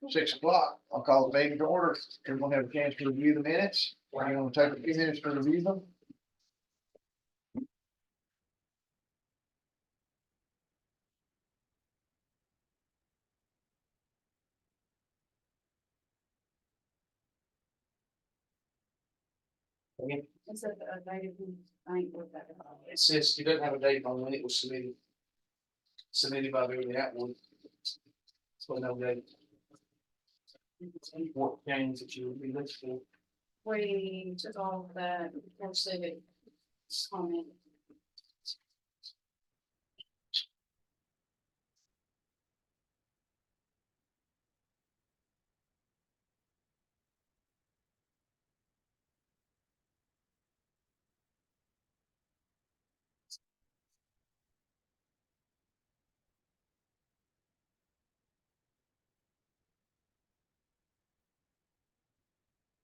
6 o'clock, I'll call the meeting to order. Everyone have a chance to review the minutes. We're gonna take a few minutes to review them. Is that a date of, I ain't with that. It says, it doesn't have a date on when it was submitted. Submitted by Barry Atwood. So no date. What games that you would be looking for? We took all that, for civic comment.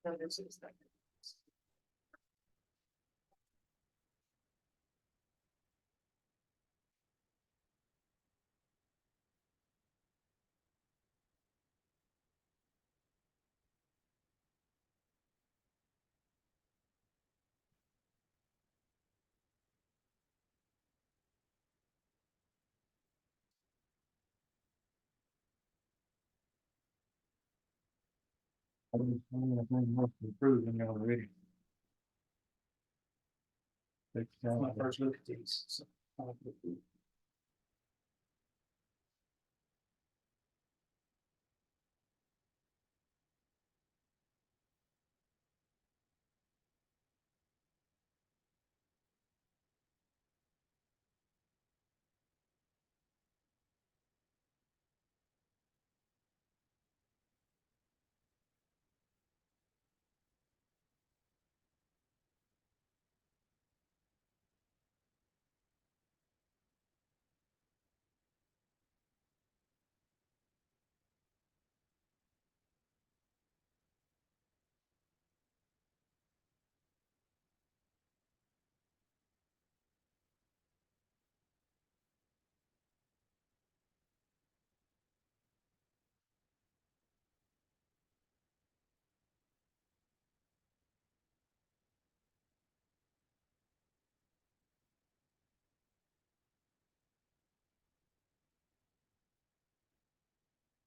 So this is like- Approved when y'all are ready. That's my first look at these. So,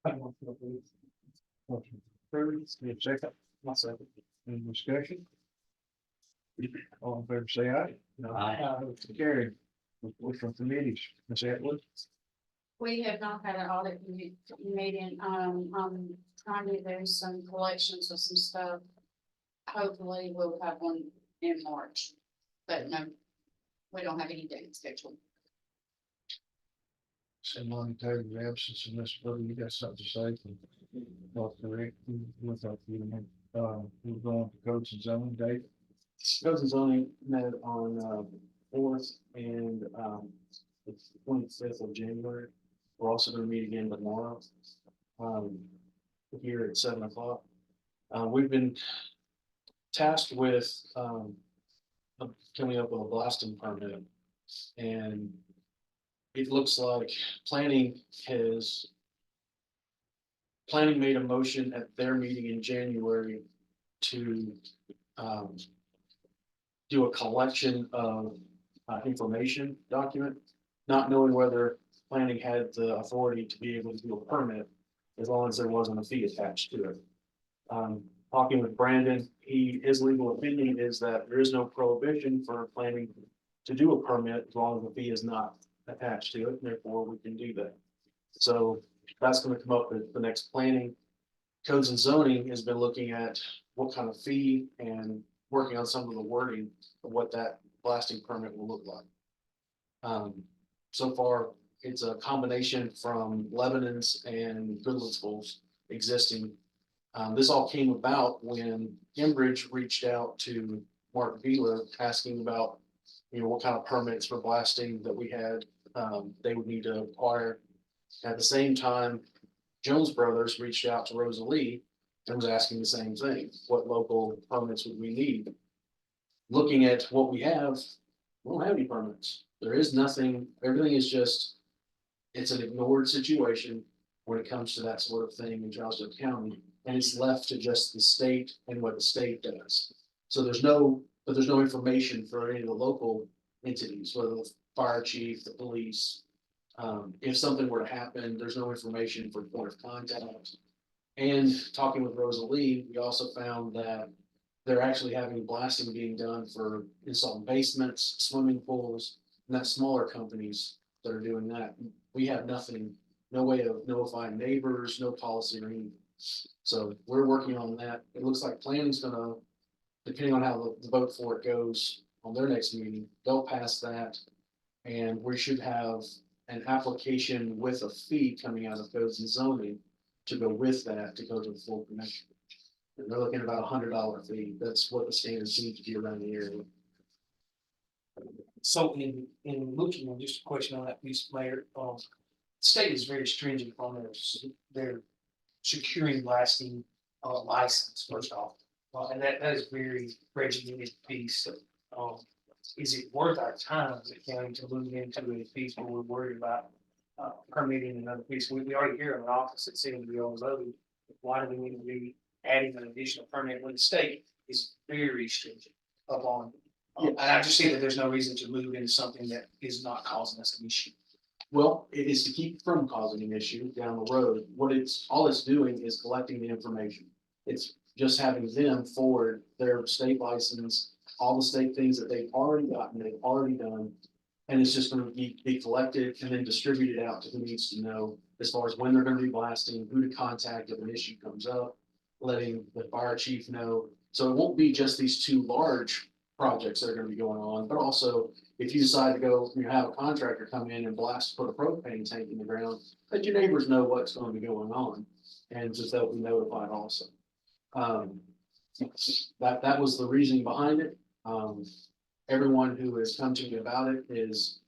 Motion approved. Need a second? My second. Any discussion? All in favor, say aye. Aye. Carried. Report from committees, Ms. Atwood. We have not had an audit meeting, I'm trying to do some collections of some stuff. Hopefully we'll have one in March, but no, we don't have any date scheduled. Send on the table of absence unless you got something to say. Not correct. Without you, we're going to codes and zoning, Dave. Codes and zoning met on fourth and it's the 25th of January. We're also gonna meet again tomorrow. Here at 7 o'clock. We've been tasked with coming up with a blasting permit. And it looks like planning made a motion at their meeting in January to do a collection of information document, not knowing whether planning had the authority to be able to do a permit as long as there wasn't a fee attached to it. Talking with Brandon, his legal opinion is that there is no prohibition for planning to do a permit as long as the fee is not attached to it, and therefore we can do that. So that's going to come up at the next planning. Codes and zoning has been looking at what kind of fee and working on some of the wording of what that blasting permit will look like. So far, it's a combination from Lebanon's and Goodland schools existing. This all came about when Cambridge reached out to Mark Beeler asking about, what kind of permits for blasting that we had, they would need to acquire. At the same time, Jones Brothers reached out to Rosalie and was asking the same thing. What local permits would we need? Looking at what we have, we don't have any permits. There is nothing, everything is just it's an ignored situation when it comes to that sort of thing in Charleston County. And it's left to just the state and what the state does. So there's no information for any of the local entities, whether the fire chief, the police. If something were to happen, there's no information for point of contact. And talking with Rosalie, we also found that they're actually having blasting being done for installing basements, swimming pools, and that's smaller companies that are doing that. We have nothing, no way of notifying neighbors, no policy or anything. So we're working on that. It looks like planning's gonna, depending on how the vote for it goes on their next meeting, they'll pass that. And we should have an application with a fee coming out of codes and zoning to go with that, to go to the full commission. And they're looking at about $100 fee. That's what the standard seems to be around the area. So in looking, and just a question on that piece, Mayor, state is very stringent on their securing blasting license first off. And that is very regimented piece. Is it worth our time as a county to move into a piece where we're worried about permitting another piece? We already hear of an office that seems to be overloaded. Why do we need to be adding an additional permit when the state is very stringent upon? And I just see that there's no reason to move into something that is not causing us an issue. Well, it is to keep from causing an issue down the road. All it's doing is collecting the information. It's just having them forward their state license, all the state things that they've already gotten, they've already done. And it's just gonna be collected and then distributed out to who needs to know as far as when they're gonna be blasting, who to contact if an issue comes up, letting the fire chief know. So it won't be just these two large projects that are gonna be going on, but also if you decide to go, you have a contractor come in and blast, put a propane tank in the ground, let your neighbors know what's gonna be going on, and just they'll be notified also. That was the reasoning behind it. Everyone who has come to me about it is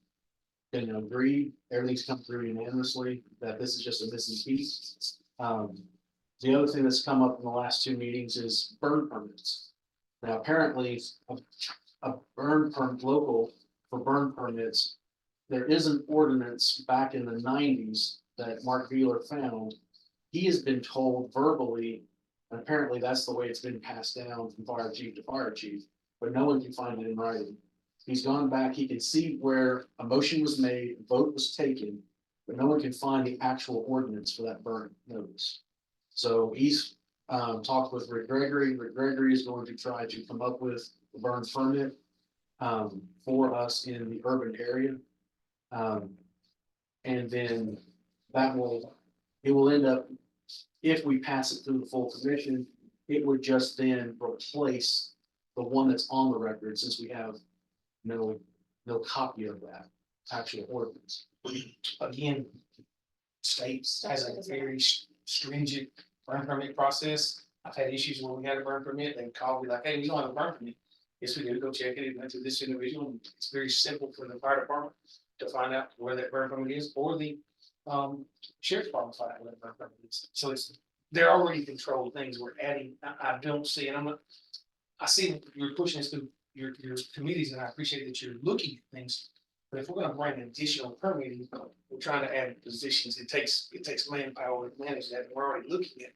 been agreed, everything's come through unanimously, that this is just a missing piece. The other thing that's come up in the last two meetings is burn permits. Now, apparently, a burn permit local for burn permits, there is an ordinance back in the 90s that Mark Wheeler found. He has been told verbally, and apparently that's the way it's been passed down from fire chief to fire chief, but no one can find it in writing. He's gone back, he can see where a motion was made, a vote was taken, but no one can find the actual ordinance for that burn notice. So he's talked with Rick Gregory. Rick Gregory is going to try to come up with a burn permit for us in the urban area. And then it will end up, if we pass it through the full commission, it would just then replace the one that's on the record, since we have no copy of that actual ordinance. Again, states has a very stringent burn permit process. I've had issues where we had a burn permit, they call me like, hey, we don't have a burn permit. Yes, we do, go check it, it went to this individual. It's very simple for the fire department to find out where that burn permit is, or the sheriff's department to find out where that burn permit is. So they're already controlled things. We're adding, I don't see, and I see you're pushing this through your committees, and I appreciate that you're looking at things. But if we're gonna bring additional permitting, we're trying to add positions. It takes manpower to manage that. We're already looking at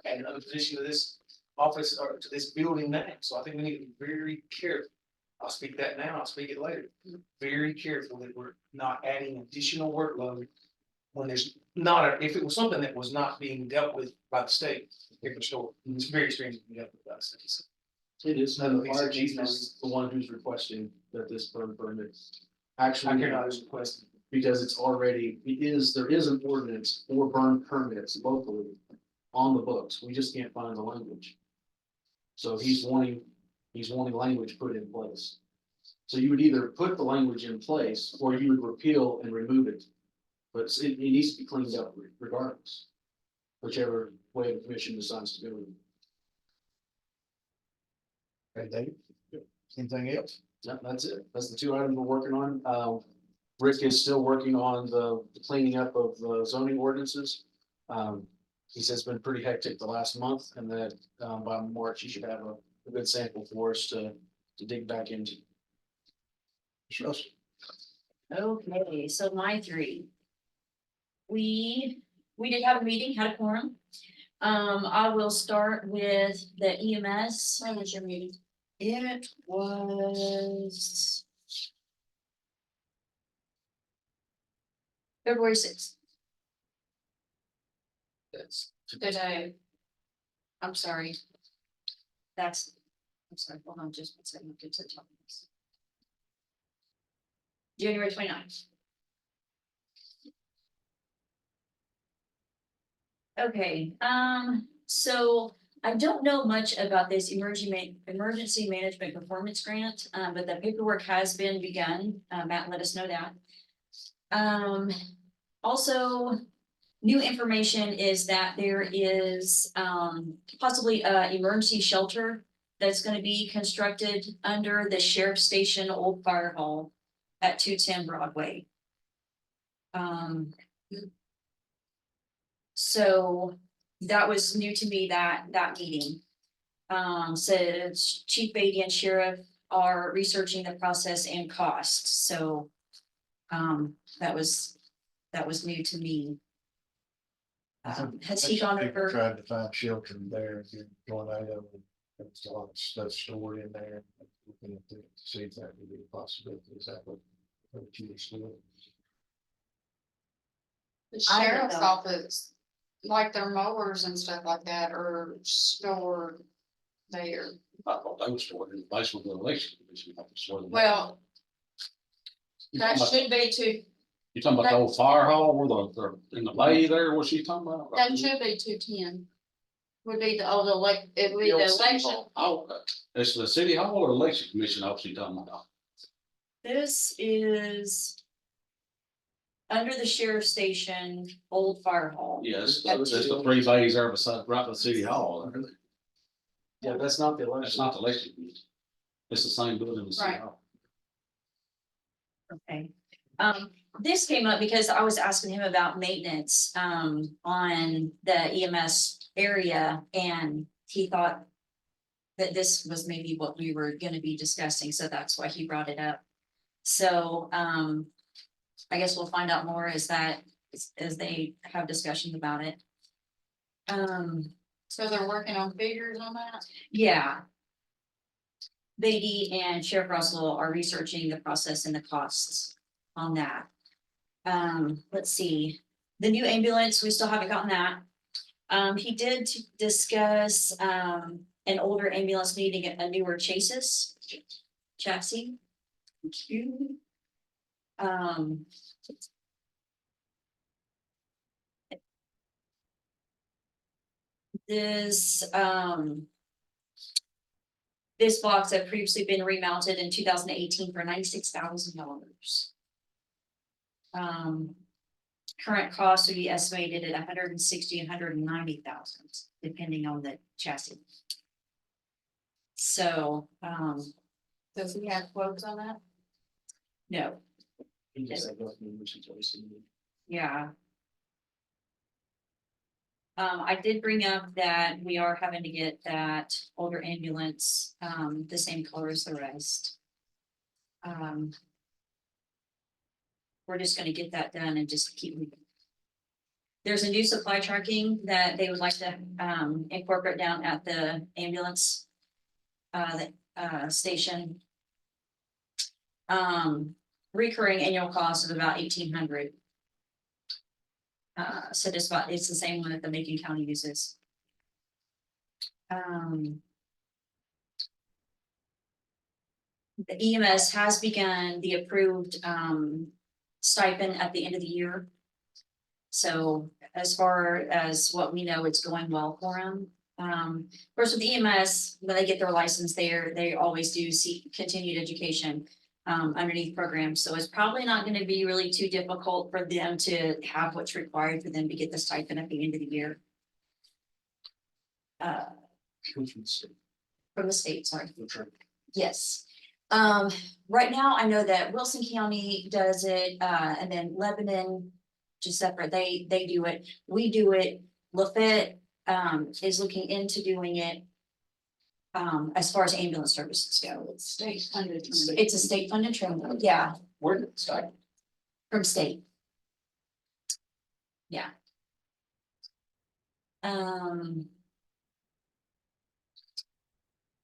adding another position to this office or to this building now. So I think we need to be very careful. I'll speak that now, I'll speak it later. Very careful that we're not adding additional workload when there's not, if it was something that was not being dealt with by the state, liquor store, it's very strange to be dealt with by the state. So It is, No, and the he fire said chief he's is the one who's requesting that this burn permit. I Actually, hear not as requested. because there is an ordinance for burn permits locally on the books. We just can't find the language. So he's wanting language put in place. So you would either put the language in place or you would repeal and remove it. But it needs to be cleaned up regardless, whichever way the commission decides to go. Okay, Dave? Anything else? Yeah, that's it. That's the two items we're working on. Rick is still working on the cleaning up of the zoning ordinances. He says it's been pretty hectic the last month, and that by March, he should have a good sample for us to dig back into. Ms. Russell? Okay, so my three. we did have a meeting, had a quorum. I will start with the EMS. When was your meeting? It was February 6th. That's Today. I'm sorry. I'm sorry, hold on just one second. I'll get to the top of this. January 29th. Okay, so I don't know much about this emergency management performance grant, but the paperwork has been begun. Matt let us know that. Also, new information is that there is, possibly a emergency shelter that's gonna be constructed under the sheriff's station old fire hall at 210 Broadway. So that was new to me, that meeting. Says Chief Beatty and Sheriff are researching the process and costs, so. That was new to me. Has he gone People over? tried to find shelter there, if you're going out of it, there's a lot of stuff stored in there. Looking at it to see if that would be a possibility, is that what you were still? The I don't sheriff's know. office, like their mowers and stuff like that are stored there. I thought they were stored in the basement of the election commission. I could swear to that. Well, You that talking about- should be two, you talking about the old fire hall where in the bay there, what's she talking about? that should be 210. Would be the old it would be The the old city election. hall. Oh, okay. It's the city hall or election commission office you talking about? This is under the sheriff's station, old fire hall. Yes, that's the three bays there beside, right by the city hall. Yeah, that's not the That's election. not the election commission. It's the same building as the city Right. hall. Okay, this came up because I was asking him about maintenance, on the EMS area, and he thought that this was maybe what we were gonna be discussing, so that's why he brought it up. So, I guess we'll find out more as they have discussions about it. So they're working on figures on that? Yeah. Beatty and Sheriff Russell are researching the process and the costs on that. Let's see, the new ambulance, we still haven't gotten that. He did discuss, an older ambulance needing a newer chassis. Thank you. This box had previously been remounted in 2018 for $96,000. Current cost would be estimated at 160, 190,000, depending on the chassis. So, Does he have quotes on that? no, He just said, "Go to the emergency station." yeah. I did bring up that we are having to get that older ambulance, the same color as the rest. We're just gonna get that done and just keep moving. There's a new supply tracking that they would like to, incorporate down at the ambulance, station. Recurring annual cost of about 1,800. So it's the same one that the Macon County uses. The EMS has begun the approved, stipend at the end of the year. So as far as what we know, it's going well for them. Of course, with EMS, when they get their license there, they always do see continued education underneath programs. So it's probably not gonna be really too difficult for them to have what's required for them to get the stipend at the end of the year. Which would say, From the state, sorry. which are- Yes. Right now, I know that Wilson County does it, and then Lebanon, just separate, they do it, we do it. Lafayette, is looking into doing it. As far as ambulance services go, State funded. it's a state funded training, yeah, Where did it start? from state. Yeah. Um.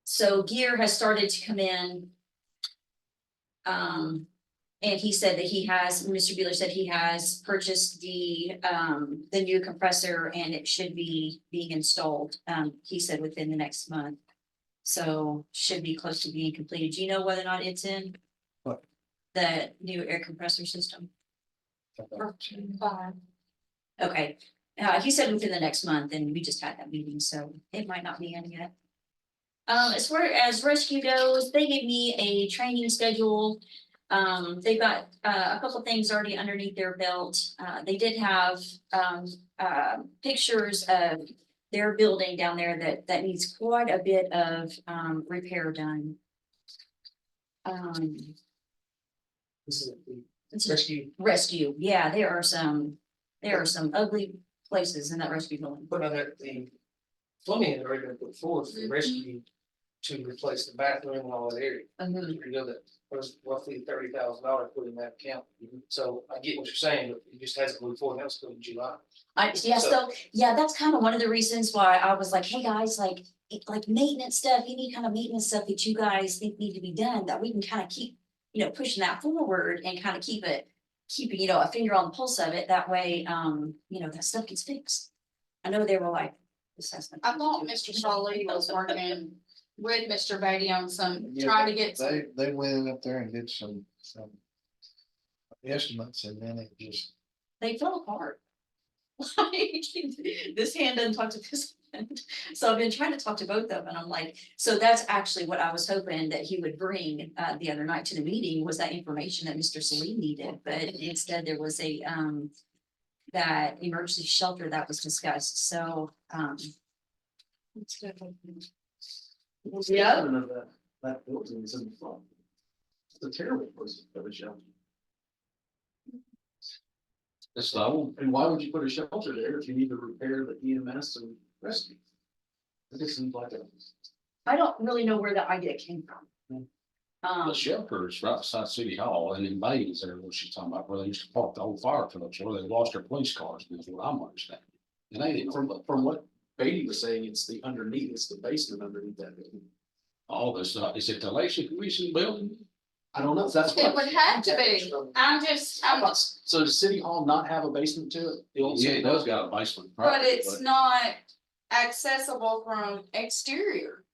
So gear has started to come in. And he said that Mr. Bueller said he has purchased the new compressor and it should be being installed, he said within the next month. So should be close to being completed. Do you know whether or not it's in? What? The new air compressor system? Fine. Okay, he said within the next month, and we just had that meeting, so it might not be in yet. As far as rescue goes, they gave me a training schedule. They've got a couple things already underneath their belt. They did have pictures of their building down there that needs quite a bit of repair done. This is the It's rescue, rescue, yeah, there are some ugly places in that rescue building. put on that, the plumbing had already been put forward for the rescue to replace the bathroom and all that area. Mhm. You know, that was roughly $30,000 put in that account. So I get what you're saying, but it just hasn't moved forward. That was still in July. Yeah, that's kind of one of the reasons why I was like, hey, guys, like maintenance stuff, any kind of maintenance stuff that you guys think need to be done, that we can kind of keep, pushing that forward and kind of keep it, a finger on the pulse of it, that way, that stuff gets fixed. I know they were like, this has nothing I to thought do with Mr. it." Charlie was working with Mr. Beatty on Yeah, trying to get They went up there and did some estimates and then it just, They fell apart. This hand doesn't talk to this hand. So I've been trying to talk to both of them and I'm like, so that's actually what I was hoping that he would bring the other night to the meeting, was that information that Mr. Salim needed, but instead there was that emergency shelter that was discussed, so. Yeah. Of that building is in the front. It's a terrible place for a shelter. It's the old, And why would you put a shelter there if you need to repair the EMS and rescue? It just seems like a. I don't really know where the idea came from. the shelters right beside City Hall and in Baines there, what she's talking about, where they used to park the old fire trucks, where they lost their police cars, is what I'm understanding. And they didn't, From what Beatty was saying, it's the underneath, it's the basement underneath that building. all this, is it the election commission building? I don't know if that's what. It would have to be. I'm So does City Hall not have a basement to it? The old Yeah, City it does Hall? got a basement. but property, it's not accessible from exterior.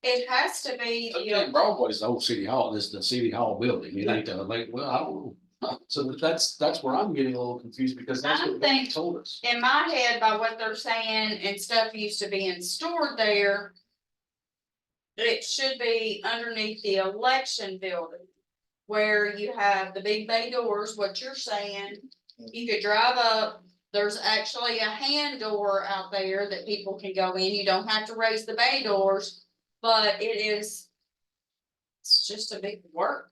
It has to be, Okay, Broadway's the old City Hall, this is the City Hall building, it ain't the, like, well, I don't know. So that's where I'm getting a little confused because that's I what Beatty think- told us. in my head, by what they're saying and stuff used to be stored there. It should be underneath the election building. Where you have the big bay doors, what you're saying, you could drive up. There's actually a hand door out there that people can go in, you don't have to raise the bay doors, but it is. It's just a big work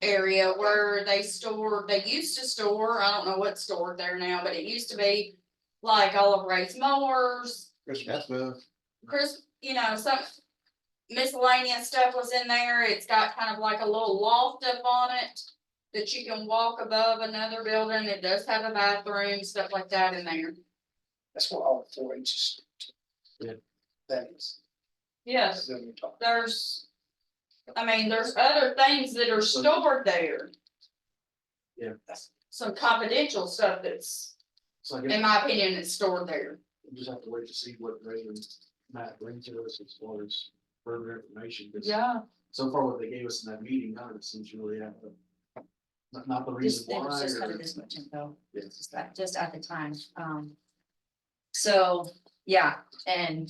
area where they used to store, I don't know what's stored there now, but it used to be. Like all of Ray's mowers, Christmas stuff. Chris, some miscellaneous stuff was in there. It's got kind of like a little loft up on it. That you can walk above another building. It does have a bathroom, stuff like that in there. That's what all 4-H. Yeah. That is. Yes, Then we talk. there's other things that are stored there. Yeah. Some confidential stuff that's, So I in guess my opinion, is stored there. we just have to wait to see what Ray and Matt bring to us as far as further information. 'Cause so far what they gave us in that meeting, none of it seems to really have the. Not the reason It why. was just kind or- of this much info. Yeah. Just at the time, so, yeah, and.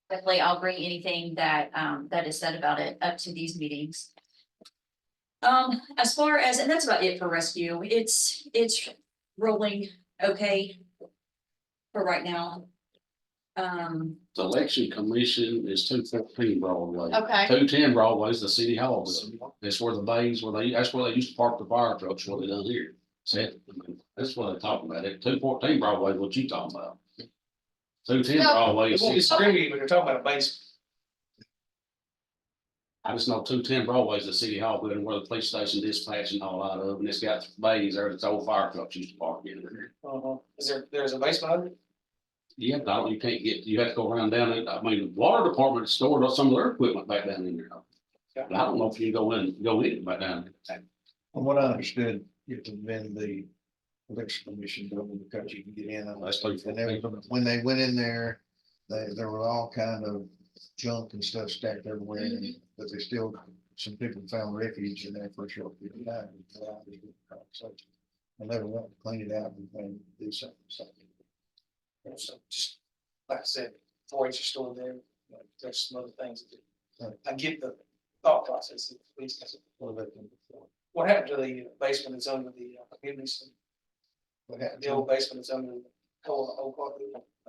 Definitely, I'll bring anything that is said about it up to these meetings. As far as, and that's about it for rescue, it's rolling okay. For right now. The election commission is 214 Broadway. Okay. 210 Broadway is the City Hall building. That's where the bays, that's where they used to park the fire trucks, what they done here. That's what they're talking about. 214 Broadway is what you talking about. 210 No. Broadway It is won't 60. discriminate when you're talking about a basement. I just know 210 Broadway's the city hall building where the police station dispatch and all out of, and it's got bays there, it's old fire trucks used to park in there. There's a basement under it? Yeah, but I don't, you can't get, you have to go around down it, I mean, the water department stored some of their equipment back down in there. Yeah. But I don't know if you can go in back down there. From what I understood, it had been the election commission building because you can get in. That's pretty cool. And when they went in there, there were all kind of junk and stuff stacked everywhere, but they still, some people found refuge in there for a short period of time. And they were wanting to clean it out and do something. So just, like I said, 4-H store there, there's some other things. I get the thought process. What happened to the basement that's under the community center? What happened? The old basement that's under the old part,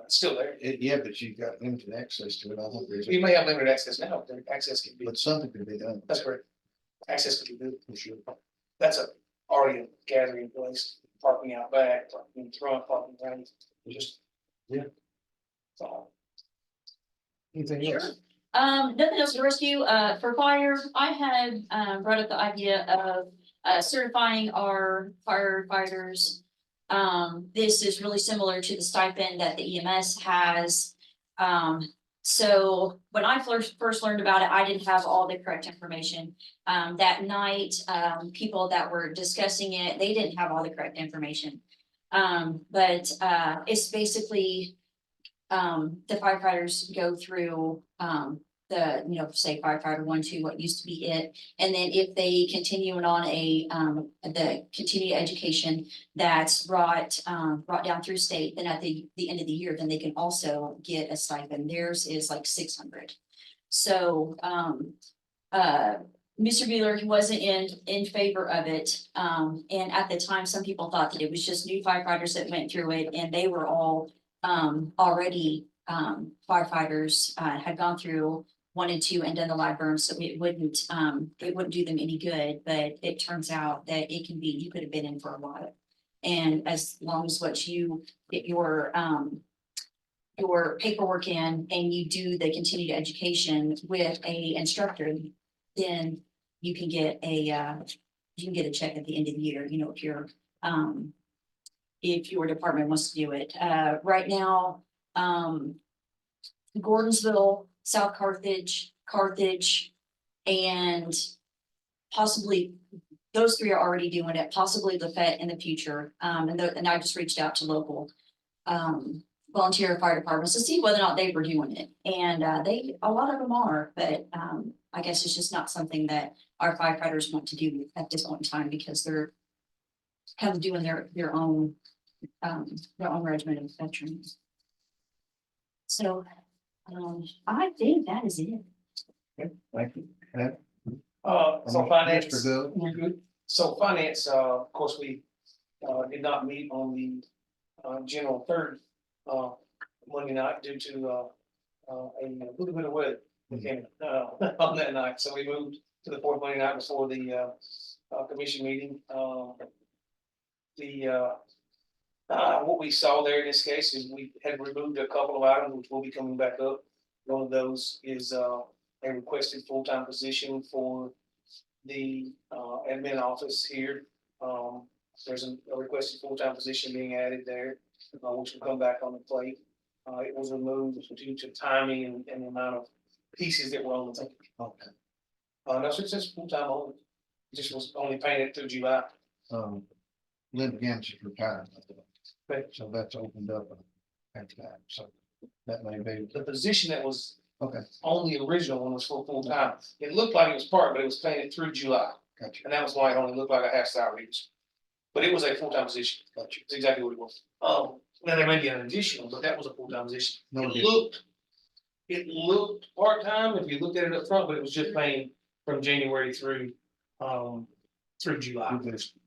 it's still there. Yeah, but you've got limited access to it. I think there's, You may have limited access now, but the access can be, but something can be done. that's correct. Access can be good for sure. That's already a gathering place, parking out back, parking in front, parking around, just. Yeah. So. Anything Sure. else? Nothing else to rescue, for fire, I had, brought up the idea of, certifying our firefighters. This is really similar to the stipend that the EMS has. So when I first learned about it, I didn't have all the correct information. That night, people that were discussing it, they didn't have all the correct information. But it's basically, the firefighters go through, the, say firefighter 1, 2, what used to be it. And then if they continue on the continued education that's brought down through state, then at the end of the year, then they can also get a stipend. Theirs is like 600. So, Mr. Bueller, he wasn't in favor of it. And at the time, some people thought that it was just new firefighters that went through it, and they were all already firefighters, had gone through 1 and 2 and done the live burn, so it wouldn't do them any good. But it turns out that it can be, you could have been in for a while. And as long as what you get your paperwork in and you do the continued education with a instructor, then you can get a check at the end of the year, if your department wants to do it. Right now, Gordonsville, South Carthage, and possibly those 3 are already doing it, possibly Lafayette in the future. And I just reached out to local volunteer fire departments to see whether or not they were doing it. And a lot of them are, but I guess it's just not something that our firefighters want to do at this point in time, because they're kind of doing their own regiment of veterans. So, I think that is it. Thank you. So finance. Mr. Good. We're good. So finance, of course, we did not meet on the general third Monday night due to a little bit of weather came on that night. So we moved to the fourth Monday night before the commission meeting. What we saw there in this case is we had removed a couple of items which will be coming back up. One of those is a requested full-time position for the admin office here. There's a requested full-time position being added there, which will come back on the plate. It was removed due to timing and the amount of pieces that were on the thing. Okay. No, so it says full-time only. It just was only painted through July. Linda Gams is retired. Okay. So that's opened up after that, so that may be, The position that was okay, on the original one was for full-time. It looked like it was part, but it was painted through July. gotcha, And that was why it only looked like a half salary. But it was a full-time position. gotcha. That's exactly what it was. Now there may be an additional, but that was a full-time position. No It looked part-time if you looked at it up front, but it was just paying from January through July.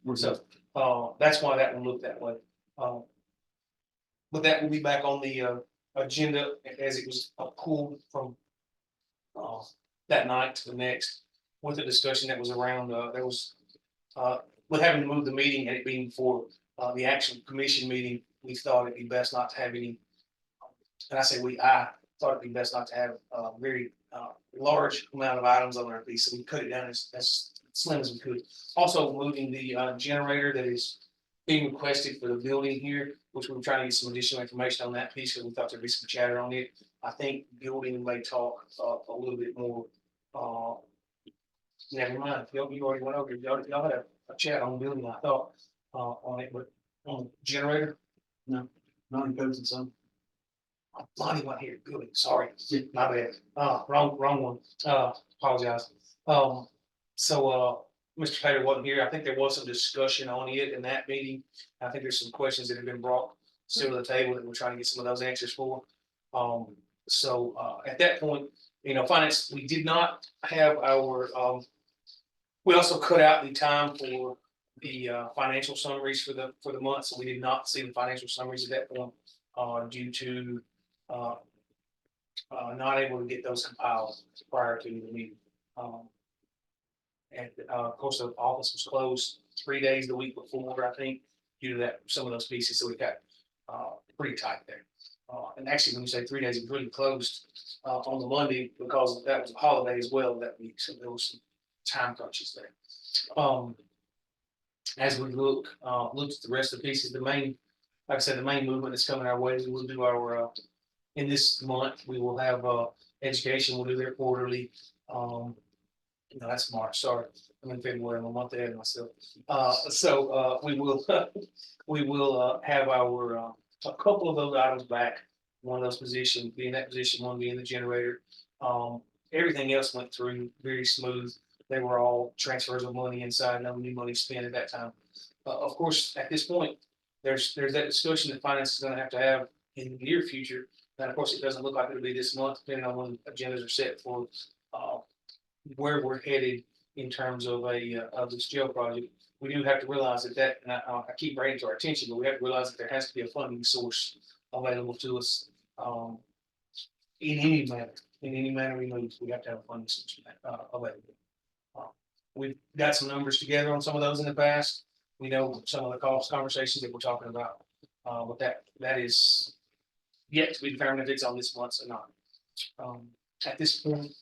We're So, that's why that one looked that way. But that will be back on the agenda as it was pulled from that night to the next with the discussion that was around, there was with having to move the meeting and it being for the actual commission meeting, we thought it'd be best not to have any, and I say I thought it'd be best not to have very large amount of items on our piece, so we cut it down as slim as we could. Also moving the generator that is being requested for the building here, which we're trying to get some additional information on that piece, because we thought there'd be some chatter on it. I think building may talk a little bit more. Never mind, you already went over, y'all had a chat on building, I thought, on it, but on the generator. Non-codes and some. Lonnie went here, building, sorry, my bad, wrong one, apologize. Mr. Taylor wasn't here, I think there was some discussion on it in that meeting. I think there's some questions that have been brought still to the table that we're trying to get some of those answers for. At that point, finance, we did not have our, we also cut out the time for the financial summaries for the month, so we did not see the financial summaries at that point, due to not able to get those compiled prior to the meeting. Of course, the office was closed 3 days the week before, I think, due to that, some of those pieces, so we got pretty tight there. And actually, when you say 3 days, it really closed on the Monday because that was a holiday as well that week, so there was some time crunches there. As we looked at the rest of the pieces, like I said, the main movement that's coming our way, we will do our, in this month, we will have education, we'll do their quarterly. That's March, sorry, I'm in February, I'm a month ahead of myself. We will have our, a couple of those items back, one of those positions, being that position, one being the generator. Everything else went through very smooth. They were all transfers of money inside, no new money spent at that time. Of course, at this point, there's that discussion that finance is gonna have to have in the near future. And of course, it doesn't look like it'll be this month, depending on when agendas are set for where we're headed in terms of of this jail project. We do have to realize that, and I keep bringing it to our attention, but we have to realize that there has to be a funding source available to us in any manner we move. We have to have a funding source available. We've got some numbers together on some of those in the past. We know some of the cost conversations that we're talking about, but that is yet to be determined if it's on this month's or not. At this point,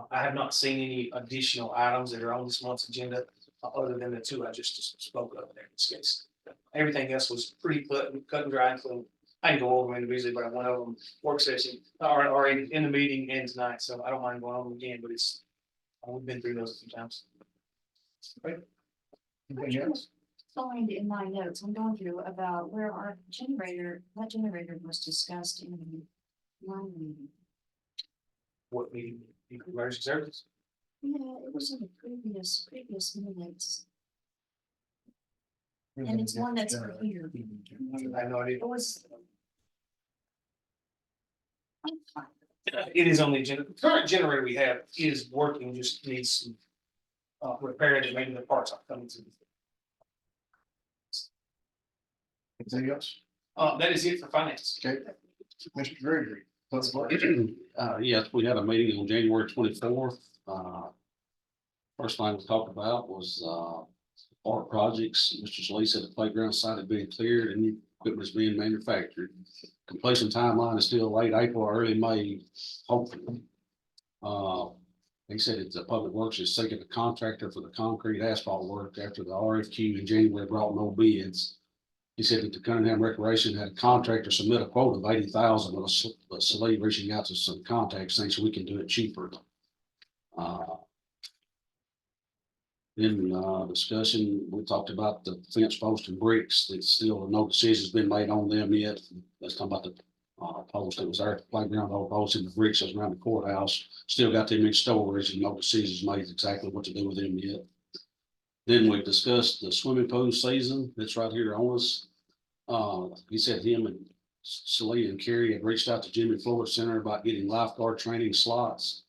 I have not seen any additional items that are on this month's agenda, other than the two I just spoke of there in this case. Everything else was pretty cut and dry and clean. I can go over them individually, but I went over them work session or in the meeting and tonight, so I don't mind going over them again, but we've been through those a few times. Right? Anything else? Find in my notes, I'm going through about where our generator, that generator was discussed in one meeting. What meeting? Emergency services? Yeah, it was in the previous minutes, and it's one that's for here. I have no idea. It was. I'm fine. It is on the agenda. The current generator we have is working, just needs some repair that maybe the parts are coming to. Anything else? That is it for finance. Okay. Mr. Gregory. Let's go. Yes, we had a meeting on January 24th. First thing we talked about was park projects. Mr. Salee said the playground site had been cleared and new equipment is being manufactured. Completion timeline is still late April or early May, hopefully. He said that the Public Works is seeking a contractor for the concrete asphalt work after the RFQ in January brought no bids. He said that the Cunningham Recreation had a contractor submit a quote of $80,000, but Salee reaching out to some contacts saying so we can do it cheaper. In discussion, we talked about the fence post and bricks. That still no decision's been made on them yet. Let's talk about the post that was there at the playground, the old post and the bricks that was around the courthouse. Still got them in storage and no decisions made exactly what to do with them yet. Then we discussed the swimming pool season. That's right here on us. He said him and Salee and Kerry had reached out to Jimmy Floyd Center about getting lifeguard training slots.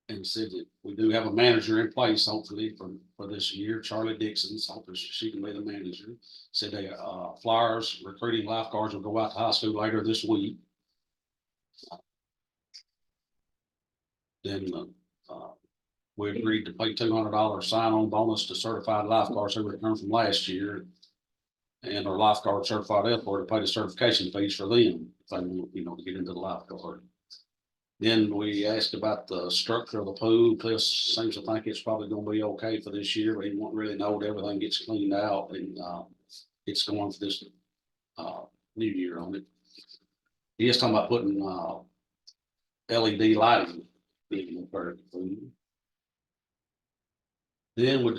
And said that we do have a manager in place, hopefully for this year, Charlie Dixon. Hopefully she can be the manager. Said they flyers recruiting lifeguards will go out to high school later this week. Then we agreed to pay $200 sign-on bonus to certified lifeguards who returned from last year. and our lifeguard certified elsewhere to pay the certification fees for them, if they want, to get into the lifeguard. Then we asked about the structure of the pool. Cliff seems to think it's probably gonna be okay for this year, but he won't really know that everything gets cleaned out and, it's going for this, new year on it. He is talking about putting, LED lighting in the pool. Then we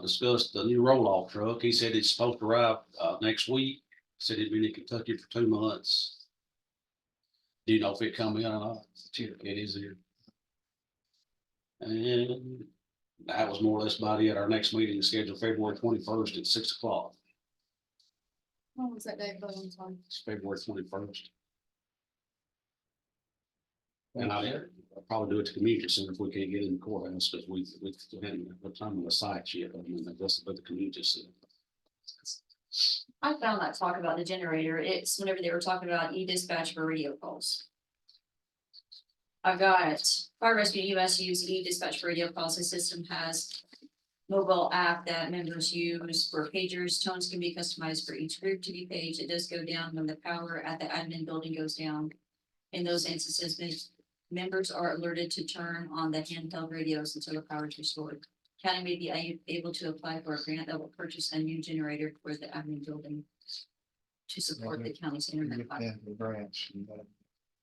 discussed the new roll-off truck. He said it's supposed to arrive, next week. Said he'd been in Kentucky for 2 months. Do you know if it come in or not? It is here. And that was more or less about it. Our next meeting is scheduled February 21st at 6 o'clock. When was that day going on? It's February 21st. And I'll probably do it to community center if we can't get in the courthouse, because we haven't determined the sites yet. I mean, that's about the community center. I found that talk about the generator, it's whenever they were talking about e-dispatch for radio calls. I've got Fire Rescue US use e-dispatch for radio calls. The system has mobile app that members use for pagers. Tones can be customized for each group to be paged. It does go down when the power at the admin building goes down. In those instances, members are alerted to turn on the handheld radios until the power is restored. County may be able to apply for a grant that will purchase a new generator for the admin building to support the county's internet platform. And the grants, and,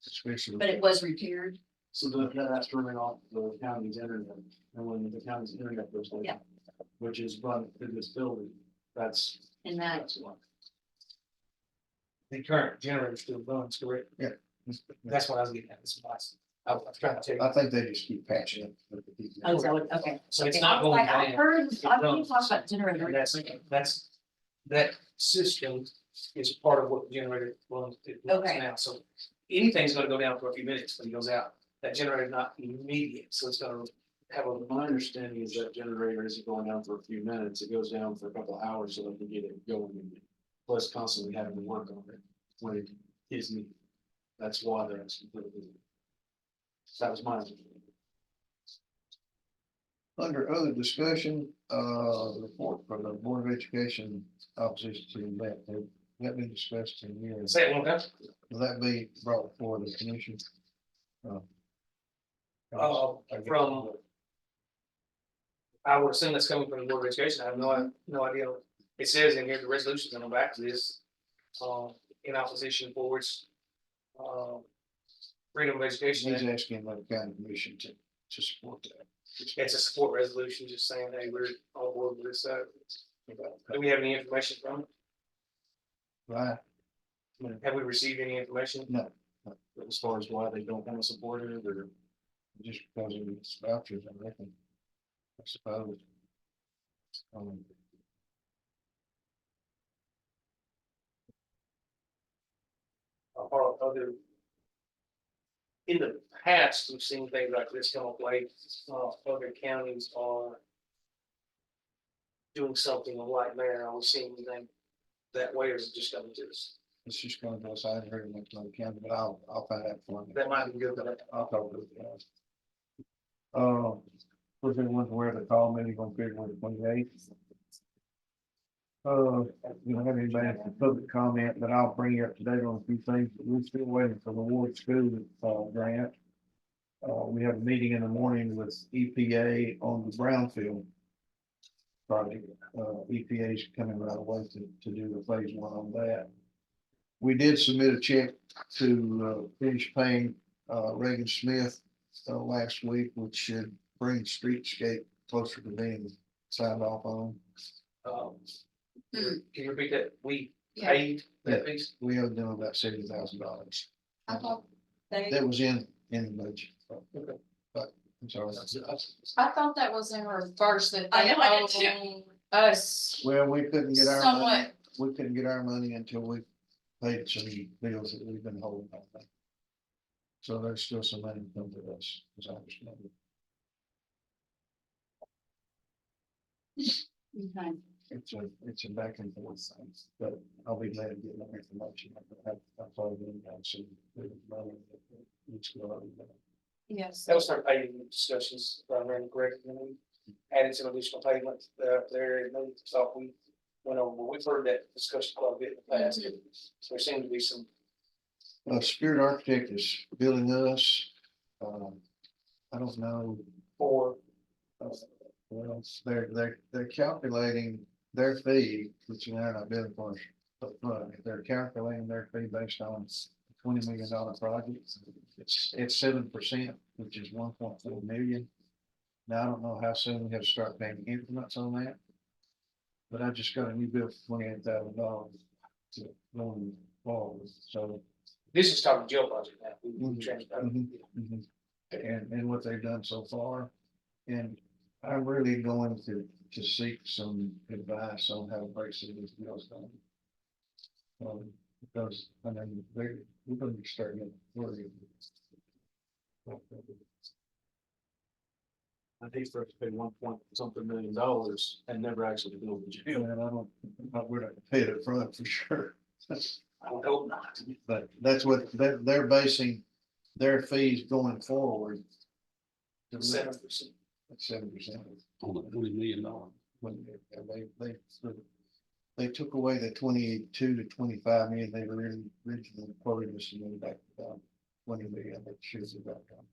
especially. But it was repaired. So that's turning off the county's internet, and when the county's internet goes down. Yeah. Which is run through this building, that's. And that, That's why. The current generator still runs, correct? That's what I was getting at, this was, I was trying to tell you. I think they just keep patching it. oh, is that what, okay. So it's Okay, not going like, I down. heard, I've runs. talked about generator. And that system is part of what the generator runs Okay. now, so anything's gonna go down for a few minutes when it goes out. That generator is not immediate, so it's gonna have a, My understanding is that generator isn't going down for a few minutes, it goes down for a couple of hours so they can get it going. Plus constantly having to work on it when it is needed. That's why that's completely. That was my understanding. Under other discussion, the report from the Board of Education opposition to that been discussed in here. say it one time. Will that be brought before the commission? From, I would assume that's coming from the Board of Education, I have no idea. It says in here, the resolution coming back to this, in opposition for its, freedom of education. He's asking the county commission to support that. It's a support resolution, just saying, hey, we're on board with this, do we have any information from it? Right, Have we received any information? no, As far as why they don't want to support it, or just because of its vouchers, I reckon. I suppose. Or other. In the past, we've seen things like this come up late, other counties are. Doing something like that, are we seeing anything that way, or is it just coming to us? It's just gonna go aside here and make another county, but I'll find out for you. That might be good, but I'll talk to the guys. Was anyone aware the call meeting on February 28th? We don't have anybody for public comment, but I'll bring you up to date on a few things. We're still waiting for the Ward School, grant. We have a meeting in the morning with EPA on the Brownfield project. EPA is coming right away to do the phase 1 on that. We did submit a check to, finish paying, Reagan Smith, last week, which should bring Streetscape closer to being signed off on. can you repeat that? We Yeah. paid that piece? We owed them about $70,000. I thought they, That was in the budget. Okay. But I'm sorry. I thought that was in reverse that I they know, I did owe us Well, we couldn't get our money, somewhat. we couldn't get our money until we paid some bills that we've been holding. I think. So there's still some money to come to us, as I understand it. Okay. It's a back and forth thing, but I'll be glad to get more information. I've told them that some money that needs to go over there. Yes. That was our payment discussions, if I remember correctly, and we added some additional payments there, and they thought we went over, we've heard that discussion quite a bit in the past. So there seems to be some, Spirit Architect is billing us, I don't know, for, well, they're calculating their fee, which they're not billing for us upfront. They're calculating their fee based on $20 million project. It's 7%, which is 1.4 million. Now, I don't know how soon we have to start paying increments on that. But I just got a new bill for $28,000 going forward, so. this is talking jail budget now. We changed that. Mhm, mhm. And what they've done so far. And I'm really going to seek some advice on how to break some of these deals down. Because, I mean, we're gonna be starting to worry. I hate for us to pay 1 point something million and never actually build the jail. And we're not gonna pay it up front for sure. I would hope not. But that's what, they're basing their fees going forward. 7%. 7%. On the $20 million. When they took away the 22 to 25 million, they were originally quoted us and then back down 20 million, that shows it back down.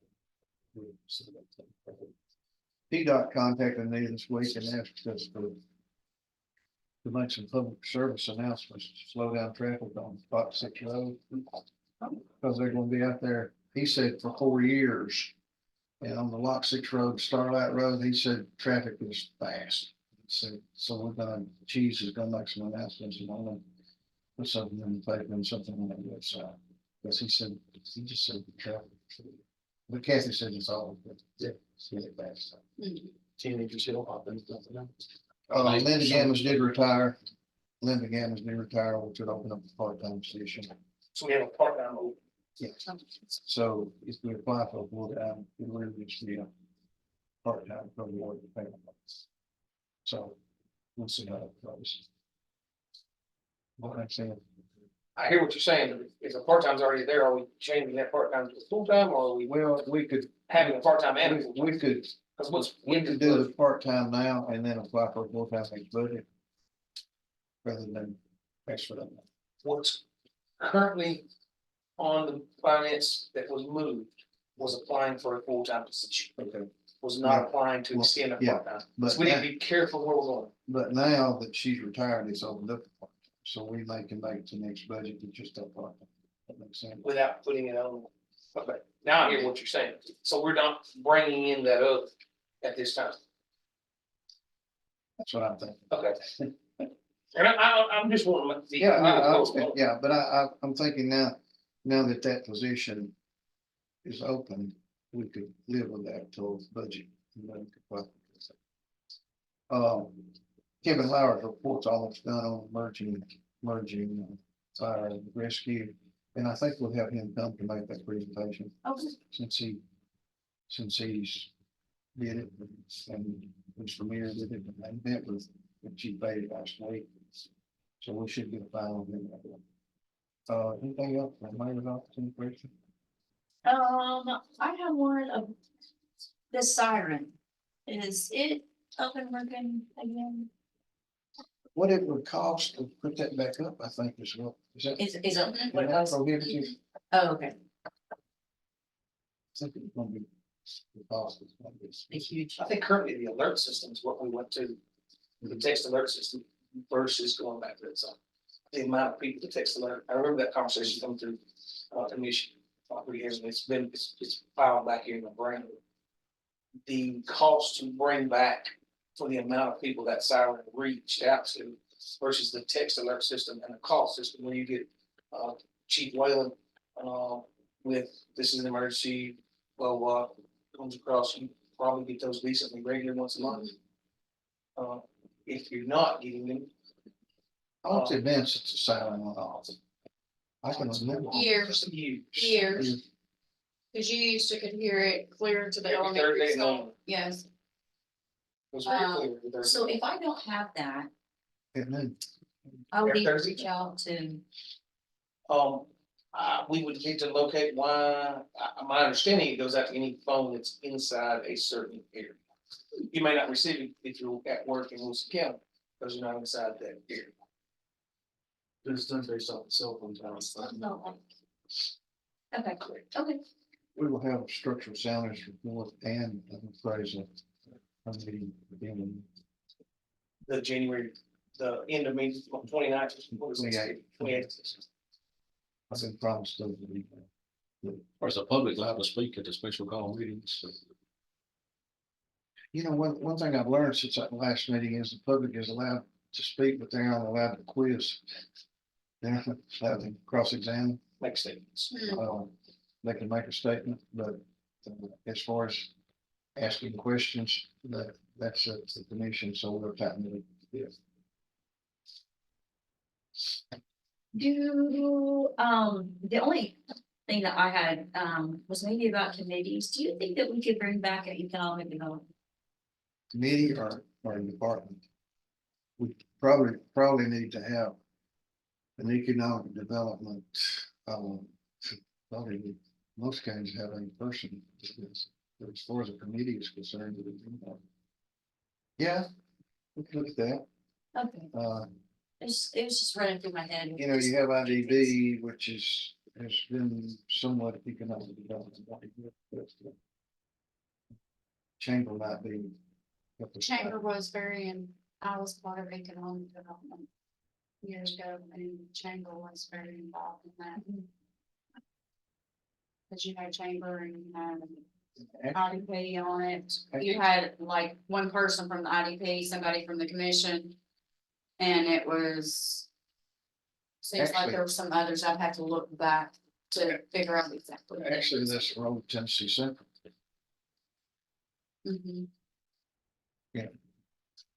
PDOT contacted me this week and asked us to make some public service announcements to slow down traffic on Fox 6 Road. Because they're gonna be out there, he said, for 4 years. And on the Lock 6 Road, Starlight Road, he said traffic is fast. So we're gonna, Cheese is gonna make some announcements and I'm gonna put something in the paper and something on the website. Because he just said the traffic. But Kathy said it's all good. Yeah, it's really fast. Teenagers hit up and stuff. Linda Gammons did retire. Linda Gammons did retire, which would open up a part-time position. So we have a part-time open. Yeah. So if we apply for a full-time, it would just be a part-time for the work the payment. So we'll see how it goes. What I'm saying, I hear what you're saying, but if a part-time's already there, are we changing that part-time to full-time, or are we well, we could, having a part-time and a full-time? we could, Because what's. we could do the part-time now and then apply for a full-time next budget. Rather than extra than that. What's currently on the finance that was moved was applying for a full-time position, Okay. was not applying to extend a Yeah, part-time. but So we need to that- be careful where we're going. But now that she's retired, it's opened up. So we can make the next budget with just that part. That makes sense. Without putting it on. Okay, now I hear what you're saying. So we're not bringing in that up at this time. That's what I'm thinking. Okay. And I'm just wanting to. Yeah, but I'm thinking now that position is open, we could live with that till budget. And then we could apply for it. Kevin Lauer's report's almost done on merging fire and rescue. And I think we'll have him come to make that presentation since he's did it and Mr. Mayor did it and met with Chief Bailey last week. So we should get a final in that. Anything else? Any question? I have one of the siren. Is it up and working again? What it would cost to put that back up, I think is what, is that? Is it what it was? Prohibitive? Oh, okay, I think it's gonna be. The cost is gonna be. a huge. I think currently the alert system is what we went to, the text alert system versus going back to it. So the amount of people that text alert, I remember that conversation coming through, commission. It's filed back here in the brain. The cost to bring back for the amount of people that siren reached out to versus the text alert system and the call system, when you get, Chief Whalen, with this is an emergency, comes across, you probably get those decently regular once a month. If you're not getting them, How long's it been since the siren went off? I can remember. Years. Years. Cause you used to could hear it clear to the Every Thursday elementary at school. noon. Yes. it was very clear. There's- So if I don't have that, And then, I would Every need to Thursday? reach out to, We would need to locate why, my understanding, it goes out to any phone that's inside a certain area. You may not receive it if you're at work in Wilson County, Those are not inside that area. It's done based off the cell phone towers. Okay, okay. We will have structural sounders report and appraisal. Meeting beginning The January, the end of May, 29th. 28th. I've been promised those. Or is the public allowed to speak at the special call meetings? You know, one thing I've learned since that last meeting is the public is allowed to speak, but they're not allowed to quiz. They're not allowed to cross-examine. Make statements. They can make a statement, but as far as asking questions, that's up to the commission, so we're tapping it. The only thing that I had, was maybe about committees. Do you think that we could bring back an economic development? Committee or department. We probably need to have an economic development, probably most counties have a person. As far as a committee is concerned. Yeah, we can look at that. Okay, it was just running through my head. You know, you have IDB, which has been somewhat economic development. Chamber might be. Chamber was I was part of economic development years ago, and Chamber was very involved in that. Cause you had Chamber and you had IDP on it. You had like one person from the IDP, somebody from the commission. And it was. Seems like there were some others. I'd have to look back to figure out exactly. Actually, this road Tennessee Central, Mhm.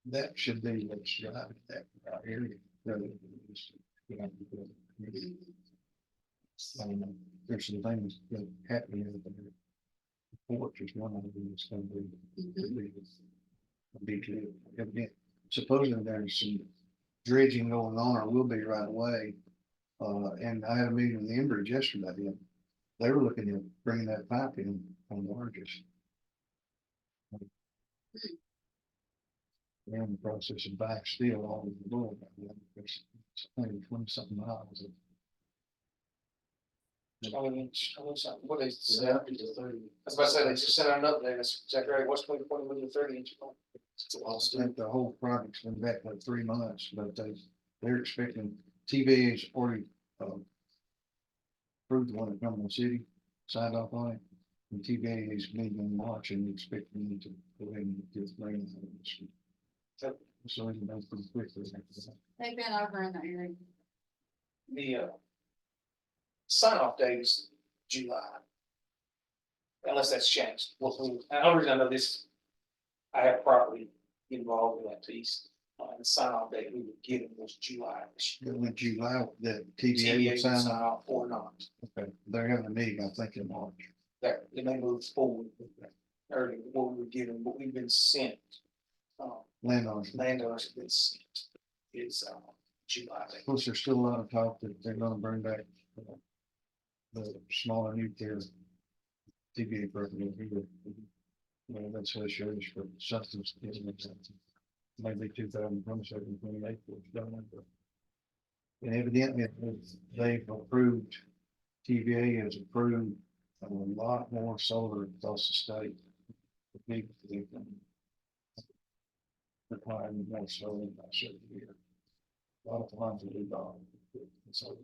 that should be what's driving that area. Rather than just, you know, there's some things that happen in the porch is one of them that's gonna be clear. Supposedly there's some dredging going on or will be right away. And I had a meeting with the Enbridge yesterday, and they were looking at bringing that pipe in on the largest. They're in the process of buying steel all over the world. It's 20 something miles. What they said, I was about to say, they just sent out an update, that's exactly right, what's 2020 with the 30 inch? I think the whole project's been back like 3 months, but they're expecting TVA's already approved the one at Cumberland City, signed off on it. And TVA is meeting in March and expecting them to go ahead and get rain. So it's been pretty quickly. They've been over in the area. The sign off date is July. Unless that's changed. Well, the only reason I know this, I have property involved in that piece. The sign off date we were given was July. It went July, the TVA TVA would would sign sign off. off or not. Okay, they're having a meeting, I think, in March. That, it may move forward with that. Earlier, what we were given, what we've been sent. Landowners. Landowners have been sent is July. Of course, there's still a lot of talk that they're gonna bring back the smaller nuclear TVA program here. Well, that's what it shows for substance. Maybe 2027, 28. And evidently, they've approved, TVA has approved a lot more solar across the state. Requiring more solar by a certain year. A lot of times we do. So,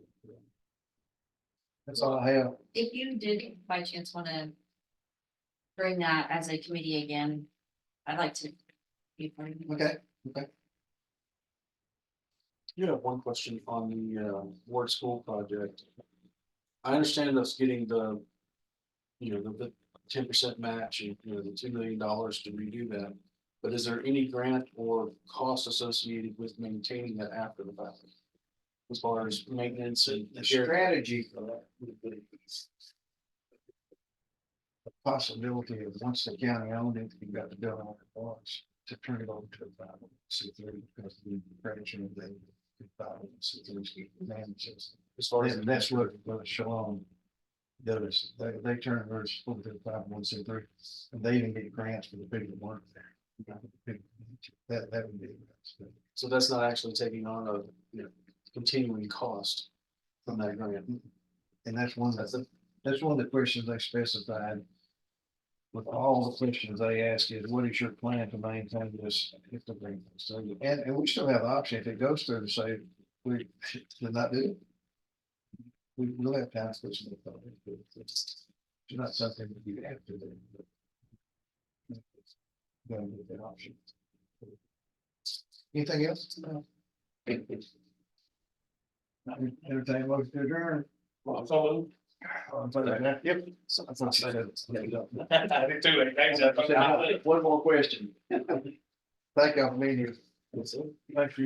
that's all I have. If you did by chance wanna bring that as a committee again, I'd like to be part of it. Okay. You have one question on the Ward School project. I understand us getting the, the 10% match and, the $2 million to redo that. But is there any grant or cost associated with maintaining that after the fact? As far as maintenance and The strategy for that would be the possibility of once the county owned it, you got to build on it once to turn it over to a 501c3 because of the creation of the 501c3 manages. as far as That's what Shalom does. They turn theirs over to the 501c3 and they even get grants for the people that work there. That would be. So that's not actually taking on a, you know, continuing cost from that grant. And that's one of the questions they specified. With all the questions they ask is, what is your plan to maintain this? If the grant, so, and we still have the option, if it goes through to say, we should not do it. We will have time to put some thought into it. It's not something that you have to do. But gotta get that option. Anything else? No. Entertain motion to adjourn. Well, so. Yep. I thought you said- I did too, thanks. I thought- One more question. Thank y'all for being here. Thanks for your